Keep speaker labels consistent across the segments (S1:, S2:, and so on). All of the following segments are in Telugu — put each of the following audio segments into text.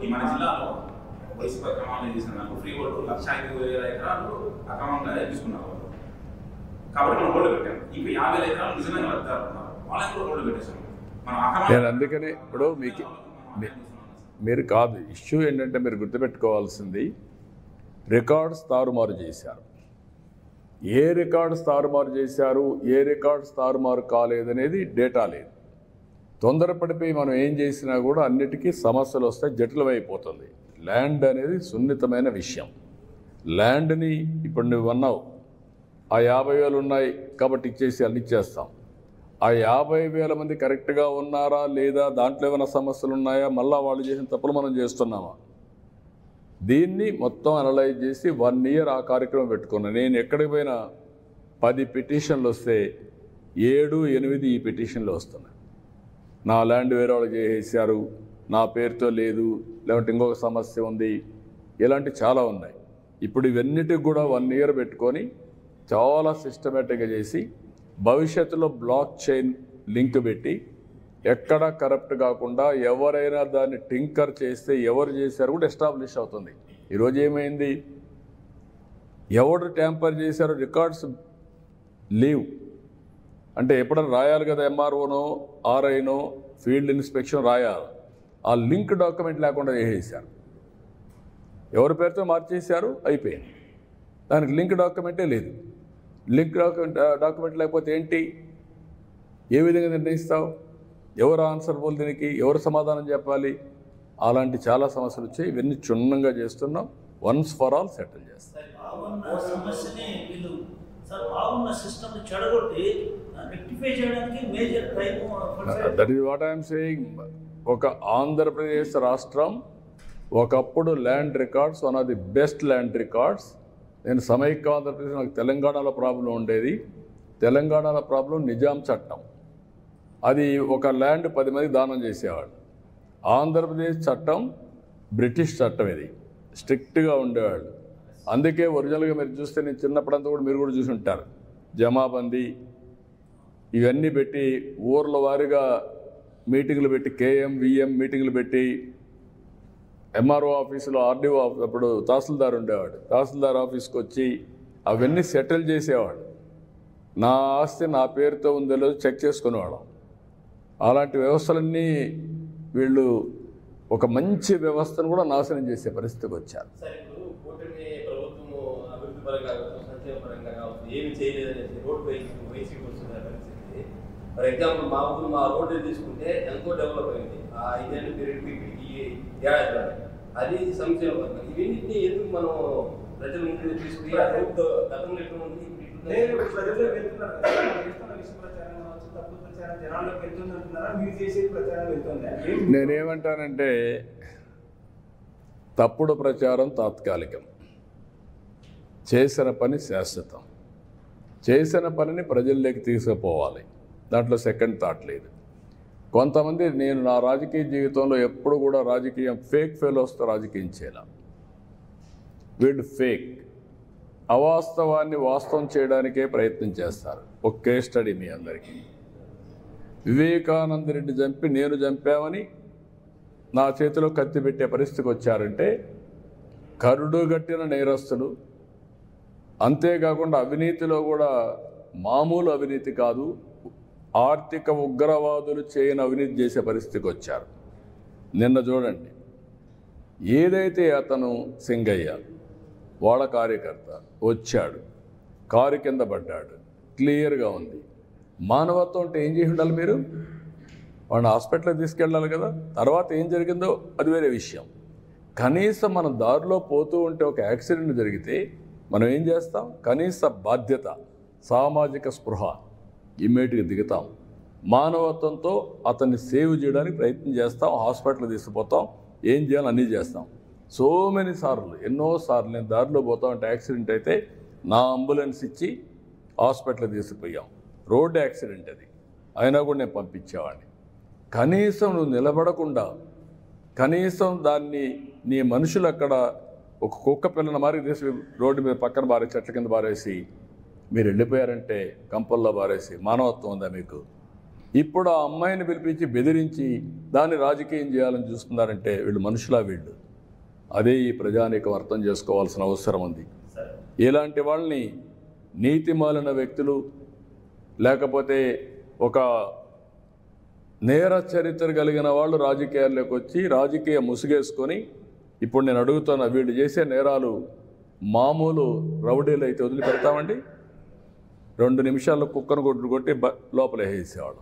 S1: ఈ మన జిల్లాలో వయసు క్రమాలు చేసిన నాకు ఫ్రీ హోల్డ్ 1,05,000 ఎకరాలు అక్రమంగా తీసుకున్నారు. కాబట్టి మనం హోల్డ్ పెట్టాం. ఇంకా 50,000 ఎకరాలు నిజంగా లబ్ధిదారులు ఉన్నారు, వాళ్ళని కూడా హోల్డ్ పెట్టేసాం.
S2: నేను అందుకని ఇప్పుడు మీకు మీరు కాదు ఇష్యూ ఏంటంటే మీరు గుర్తుపెట్టుకోవాల్సింది రికార్డ్స్ తారుమారు చేశారు. ఏ రికార్డ్స్ తారుమారు చేశారు, ఏ రికార్డ్స్ తారుమారు కాలేదనేది డేటా లేదు. తొందరపడిపోయి మనం ఏం చేసినా కూడా అన్నిటికీ సమస్యలు వస్తాయి, జటిలమైపోతుంది. ల్యాండ్ అనేది సున్నితమైన విషయం. ల్యాండ్ని ఇప్పుడు నువ్వు అన్నావు ఆ 50,000 ఉన్నాయి కాబట్టి ఇచ్చేసి అన్ని ఇచ్చేస్తాం. ఆ 50,000 మంది కరెక్ట్గా ఉన్నారా లేదా, దాంట్లో ఏమైనా సమస్యలు ఉన్నాయా, మళ్ళీ వాళ్ళు చేసిన తప్పులు మనం చేస్తున్నామా, దీన్ని మొత్తం అనలైజ్ చేసి 1 ఇయర్ ఆ కార్యక్రమం పెట్టుకున్నాను. నేను ఎక్కడికి పోయినా 10 పిటిషన్లు వస్తే 7, 8 ఈ పిటిషన్లు వస్తున్నాయి. నా ల్యాండ్ వేరే వాళ్ళు చేసేసారు, నా పేరుతో లేదు, లేదంటే ఇంకొక సమస్య ఉంది, ఇలాంటి చాలా ఉన్నాయి. ఇప్పుడు ఇవన్నిటికి కూడా 1 ఇయర్ పెట్టుకొని చాలా సిస్టమేటిక్గా చేసి భవిష్యత్తులో బ్లాక్ చైన్ లింక్ పెట్టి ఎక్కడ కరప్ట్ కాకుండా ఎవరైనా దాన్ని టింకర్ చేస్తే ఎవరు చేశారు కూడా ఎస్టాబ్లిష్ అవుతుంది. ఈరోజు ఏమైంది, ఎవరు ట్యాంపర్ చేశారో రికార్డ్స్ లీవ్ అంటే ఎప్పుడైనా రాయాలి కదా, ఎంఆర్ఓనో ఆర్ఐనో ఫీల్డ్ ఇన్స్పెక్షన్ రాయాలి. ఆ లింక్ డాక్యుమెంట్ లేకుండా చేసేసారు, ఎవరి పేరుతో మార్చేశారు, అయిపోయింది. దానికి లింక్ డాక్యుమెంటే లేదు. లింక్ డాక్యుమెంట్ లేకపోతే ఏంటి, ఏ విధంగా నిర్ణయిస్తావు, ఎవరు ఆన్సర్బుల్, దీనికి ఎవరు సమాధానం చెప్పాలి? అలాంటి చాలా సమస్యలు వచ్చాయి. ఇవన్నీ క్షుణ్ణంగా చేస్తున్నాం, వన్స్ ఫర్ ఆల్ సెటిల్ చేస్తాం. That is what I'm saying. ఒక ఆంధ్రప్రదేశ్ రాష్ట్రం ఒకప్పుడు land records one of the best land records. నేను సమైక్య ఆంధ్రప్రదేశ్, నాకు తెలంగాణలో ప్రాబ్లం ఉండేది. తెలంగాణలో ప్రాబ్లం నిజాం చట్టం, అది ఒక ల్యాండ్ 10 మందికి దానం చేసేవాడు. ఆంధ్రప్రదేశ్ చట్టం బ్రిటిష్ చట్టం, ఇది స్ట్రిక్ట్గా ఉండేవాళ్ళు. అందుకే ఒరిజినల్గా మీరు చూస్తే, నేను చిన్నప్పుడంతా కూడా మీరు కూడా చూసి ఉంటారు, జమాబందీ ఇవన్నీ పెట్టి ఊర్ల వారీగా మీటింగ్లు పెట్టి, కేఎం విఎం మీటింగ్లు పెట్టి, ఎంఆర్ఓ ఆఫీసులో ఆర్డీఓ అప్పుడు తహసీల్దార్ ఉండేవాడు, తహసీల్దార్ ఆఫీస్కి వచ్చి అవన్నీ సెటిల్ చేసేవాడు. నా ఆస్తి నా పేరుతో ఉందో లేదో చెక్ చేసుకునేవాళ్ళం. అలాంటి వ్యవస్థలన్నీ వీళ్ళు ఒక మంచి వ్యవస్థను కూడా నాశనం చేసే పరిస్థితికి వచ్చారు.
S3: ఫర్ ఎగ్జాంపుల్ మా ఊరు, మా రోడ్డు తీసుకుంటే ఎంతో డెవలప్ అయింది ఆ 5 ఏళ్ళ పీరియడ్కి ఈ ఏడాదిలో. అది సంక్షేమ పథకం. ఇవన్నింటినీ ఎందుకు మనం ప్రజల ముందు తీసుకుని గతంలో ఎట్లా ఉంది,
S2: నేనేమంటానంటే తప్పుడు ప్రచారం తాత్కాలికం, చేసిన పని శాశ్వతం. చేసిన పనిని ప్రజల్లోకి తీసుకుపోవాలి, దాంట్లో సెకండ్ థాట్ లేదు. కొంతమంది, నేను నా రాజకీయ జీవితంలో ఎప్పుడు కూడా రాజకీయం ఫేక్ ఫెలోస్తో రాజకీయం చేయాల. వీళ్ళు ఫేక్, అవాస్తవాన్ని వాస్తవం చేయడానికే ప్రయత్నం చేస్తారు. ఒక కేస్ స్టడీ మీ అందరికీ. వివేకానంద రెడ్డి చంపి నేను చంపామని నా చేతిలో కత్తి పెట్టే పరిస్థితికి వచ్చారంటే కరుడు గట్టిన నేరస్తులు. అంతేకాకుండా అవినీతిలో కూడా మామూలు అవినీతి కాదు, ఆర్థిక ఉగ్రవాదులు చేయని అవినీతి చేసే పరిస్థితికి వచ్చారు. నిన్న చూడండి, ఏదైతే అతను సింగయ్య వాళ్ళ కార్యకర్త వచ్చాడు, కారు కింద పడ్డాడు, క్లియర్గా ఉంది. మానవత్వం అంటే ఏం చేసి ఉండాలి, మీరు వాడిని హాస్పిటల్కి తీసుకెళ్ళాలి కదా. తర్వాత ఏం జరిగిందో అది వేరే విషయం. కనీసం మనం దారిలో పోతూ ఉంటే ఒక యాక్సిడెంట్ జరిగితే మనం ఏం చేస్తాం, కనీస బాధ్యత, సామాజిక స్పృహ, ఇమ్మీడియట్గా దిగుతాం. మానవత్వంతో అతన్ని సేవ్ చేయడానికి ప్రయత్నం చేస్తాం, హాస్పిటల్కి తీసుకుపోతాం, ఏం చేయాలో అన్నీ చేస్తాం. సో మెనీ సార్లు, ఎన్నోసార్లు నేను దారిలో పోతా ఉంటే యాక్సిడెంట్ అయితే నా అంబులెన్స్ ఇచ్చి హాస్పిటల్కి తీసుకుపోయాం. రోడ్ యాక్సిడెంట్ అది, అయినా కూడా నేను పంపించేవాడిని. కనీసం నువ్వు నిలబడకుండా, కనీసం దాన్ని నీ మనుషులు అక్కడ ఒక కుక్క పిల్లల మారి తీసి రోడ్డు మీద పక్కన బారేసి, చెట్ల కింద బారేసి మీరు వెళ్ళిపోయారంటే, కంపల్లో బారేసి, మానవత్వం ఉందా మీకు? ఇప్పుడు ఆ అమ్మాయిని పిలిపించి బెదిరించి దాన్ని రాజకీయం చేయాలని చూస్తున్నారంటే వీళ్ళు మనుషులా వీళ్ళు? అదే ఈ ప్రజానీకం అర్థం చేసుకోవాల్సిన అవసరం ఉంది. ఇలాంటి వాళ్ళని నీతిమాలిన వ్యక్తులు, లేకపోతే ఒక నేర చరిత్ర కలిగిన వాళ్ళు రాజకీయాల్లోకి వచ్చి రాజకీయ ముసుగేసుకొని, ఇప్పుడు నేను అడుగుతున్న వీళ్ళు చేసే నేరాలు మామూలు రౌడీలు అయితే వదిలిపెడతామండి? 2 నిమిషాల్లో కుక్కను కొట్టి లోపల వేసేవాడు.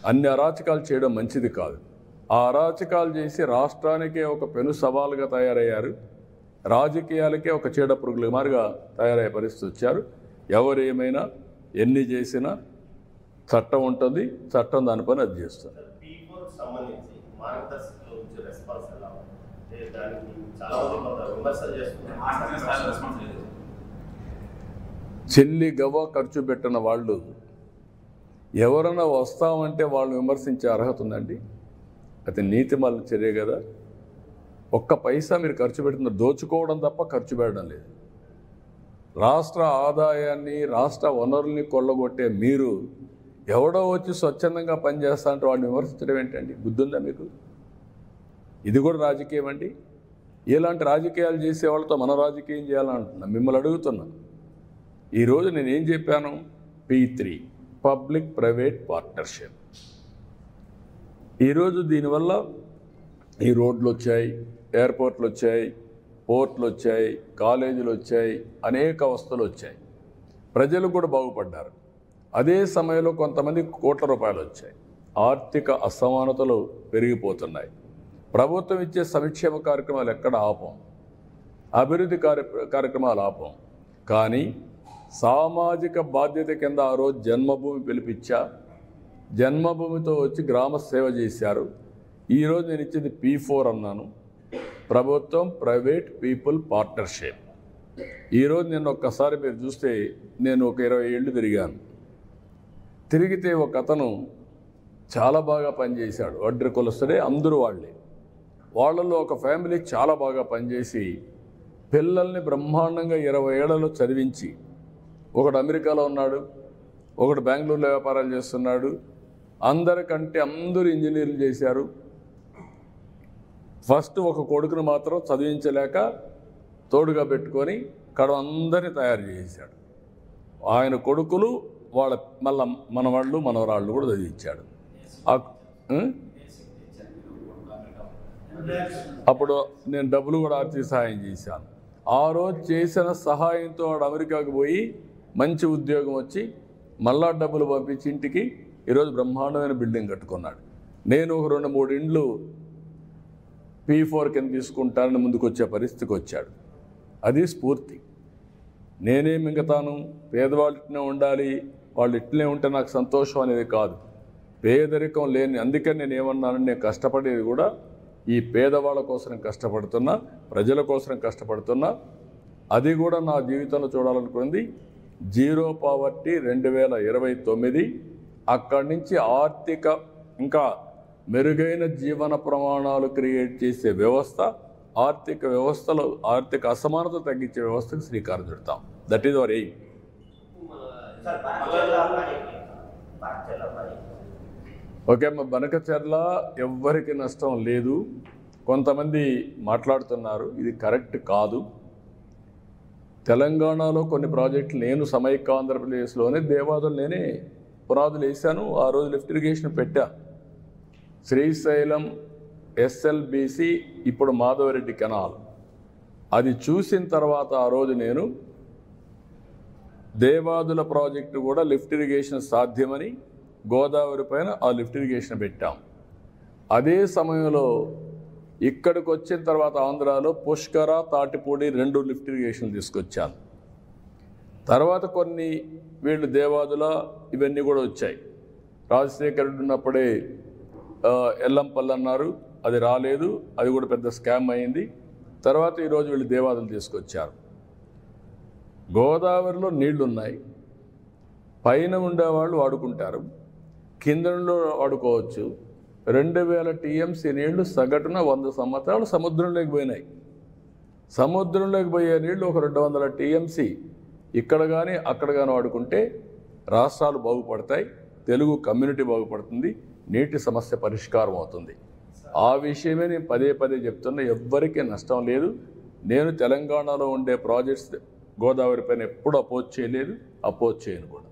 S2: అన్ని అరాచకాలు చేయడం మంచిది కాదు. ఆ అరాచకాలు చేసి రాష్ట్రానికే ఒక పెను సవాలుగా తయారయ్యారు, రాజకీయాలకే ఒక చీడ పురుగుల మారిగా తయారయ్యే పరిస్థితి వచ్చారు. ఎవరు ఏమైనా ఎన్ని చేసినా చట్టం ఉంటుంది, చట్టం దాని పని అది చేస్తుంది. చెల్లి గవ్వ ఖర్చు పెట్టిన వాళ్ళు ఎవరైనా వస్తామంటే వాళ్ళు విమర్శించే అర్హత ఉందండి? అది నీతిమాలిన చర్య కదా. ఒక్క పైసా మీరు ఖర్చు పెట్టిన దోచుకోవడం తప్ప ఖర్చు పెట్టడం లేదు. రాష్ట్ర ఆదాయాన్ని, రాష్ట్ర వనరుల్ని కొల్లగొట్టే మీరు ఎవడో వచ్చి స్వచ్ఛందంగా పనిచేస్తా అంటే వాడిని విమర్శించడం ఏంటండి? బుద్ధి ఉందా మీకు? ఇది కూడా రాజకీయం అండి. ఇలాంటి రాజకీయాలు చేసే వాళ్ళతో మనం రాజకీయం చేయాలని అంటున్నా. మిమ్మల్ని అడుగుతున్నా, ఈరోజు నేనేం చెప్పాను? P3 public private partnership. ఈరోజు దీనివల్ల ఈ రోడ్లు వచ్చాయి, ఎయిర్పోర్ట్లు వచ్చాయి, పోర్ట్లు వచ్చాయి, కాలేజీలు వచ్చాయి, అనేక వస్తువులు వచ్చాయి, ప్రజలు కూడా బాగుపడ్డారు. అదే సమయంలో కొంతమంది కోట్ల రూపాయలు వచ్చాయి. ఆర్థిక అసమానతలు పెరిగిపోతున్నాయి. ప్రభుత్వం ఇచ్చే సంక్షేమ కార్యక్రమాలు ఎక్కడ ఆపం, అభివృద్ధి కార్యక్రమాలు ఆపం. కానీ సామాజిక బాధ్యత కింద ఆ రోజు జన్మభూమి పిలిపించా, జన్మభూమితో వచ్చి గ్రామ సేవ చేశారు. ఈరోజు నేను ఇచ్చింది P4 అన్నాను, ప్రభుత్వం ప్రైవేట్ పీపుల్ పార్ట్నర్షిప్. ఈరోజు నేను ఒక్కసారి మీరు చూస్తే నేను ఒక 20 ఏళ్ళు తిరిగాను. తిరిగితే ఒక అతను చాలా బాగా పనిచేశాడు, వడ్డీ కులస్తుడే, అందరూ వాళ్ళే. వాళ్ళలో ఒక ఫ్యామిలీ చాలా బాగా పనిచేసి పిల్లల్ని బ్రహ్మాండంగా 20 ఏళ్లలో చదివించి, ఒకడు అమెరికాలో ఉన్నాడు, ఒకడు బెంగళూరులో వ్యాపారాలు చేస్తున్నాడు, అందరికంటే అందరూ ఇంజనీర్లు చేశారు. ఫస్ట్ ఒక కొడుకును మాత్రం చదివించలేక తోడుగా పెట్టుకొని అందరినీ తయారు చేశాడు. ఆయన కొడుకులు వాళ్ళ మళ్ళా మనవాళ్ళు మనవరాళ్ళు కూడా చదివించాడు. అప్పుడు నేను డబ్బులు కూడా ఆర్థిక సహాయం చేశాను. ఆ రోజు చేసిన సహాయంతో వాడు అమెరికాకు పోయి మంచి ఉద్యోగం వచ్చి మళ్ళా డబ్బులు పంపించి ఇంటికి ఈరోజు బ్రహ్మాండమైన బిల్డింగ్ కట్టుకున్నాడు. నేను ఒక 2-3 ఇండ్లు P4 కింద తీసుకుంటానని ముందుకు వచ్చే పరిస్థితికి వచ్చాడు. అది స్ఫూర్తి. నేనే మింగతాను, పేదవాళ్ళు ఇట్లనే ఉండాలి, వాళ్ళు ఇట్లనే ఉంటే నాకు సంతోషం అనేది కాదు. పేదరికం లేని, అందుకని నేను ఏమన్నాను, నేను కష్టపడేది కూడా ఈ పేదవాళ్ళ కోసం కష్టపడుతున్నా, ప్రజల కోసం కష్టపడుతున్నా. అది కూడా నా జీవితంలో చూడాలనుకుంది. Zero poverty 2029. అక్కడి నుంచి ఆర్థిక ఇంకా మెరుగైన జీవన ప్రమాణాలు క్రియేట్ చేసే వ్యవస్థ, ఆర్థిక వ్యవస్థలో ఆర్థిక అసమానత తగ్గించే వ్యవస్థకు శ్రీకారం చుడతాం. That is our aim. Okay అమ్మ, బనకచెర్ల ఎవ్వరికి నష్టం లేదు. కొంతమంది మాట్లాడుతున్నారు, ఇది కరెక్ట్ కాదు. తెలంగాణలో కొన్ని ప్రాజెక్టులు నేను సమైక్య ఆంధ్రప్రదేశ్లోనే దేవాదులు నేనే పునాదులు వేశాను. ఆ రోజు లిఫ్ట్ ఇరిగేషన్ పెట్టా. శ్రీశైలం SLBC, ఇప్పుడు మాధవరెడ్డి కెనాల్. అది చూసిన తర్వాత ఆ రోజు నేను దేవాదుల ప్రాజెక్టు కూడా లిఫ్ట్ ఇరిగేషన్ సాధ్యమని గోదావరి పైన ఆ లిఫ్ట్ ఇరిగేషన్ పెట్టాం. అదే సమయంలో ఇక్కడికి వచ్చిన తర్వాత ఆంధ్రాలో పుష్కర, తాటిపూడి 2 లిఫ్ట్ ఇరిగేషన్ తీసుకొచ్చాను. తర్వాత కొన్ని వీళ్ళు దేవాదుల ఇవన్నీ కూడా వచ్చాయి. రాజశేఖర్ రెడ్డి ఉన్నప్పుడే ఎల్లంపల్లి అన్నారు, అది రాలేదు, అది కూడా పెద్ద స్కామ్ అయింది. తర్వాత ఈరోజు వీళ్ళు దేవాదులు తీసుకొచ్చారు. గోదావరిలో నీళ్లున్నాయి, పైన ఉండేవాళ్ళు వాడుకుంటారు, కిందలో వాడుకోవచ్చు. 2000 TMC నీళ్లు సగటున 100 సంవత్సరాలు సముద్రంలోకి పోయినాయి. సముద్రంలోకి పోయే నీళ్లు ఒక 200 TMC ఇక్కడ కానీ అక్కడ కానీ వాడుకుంటే రాష్ట్రాలు బాగుపడతాయి, తెలుగు కమ్యూనిటీ బాగుపడుతుంది, నీటి సమస్య పరిష్కారం అవుతుంది. ఆ విషయమే నేను పదే పదే చెప్తున్నా. ఎవ్వరికీ నష్టం లేదు. నేను తెలంగాణలో ఉండే ప్రాజెక్ట్స్ గోదావరి పైన ఎప్పుడు అపోజ్ చేయలేదు, అపోజ్ చేయను కూడా.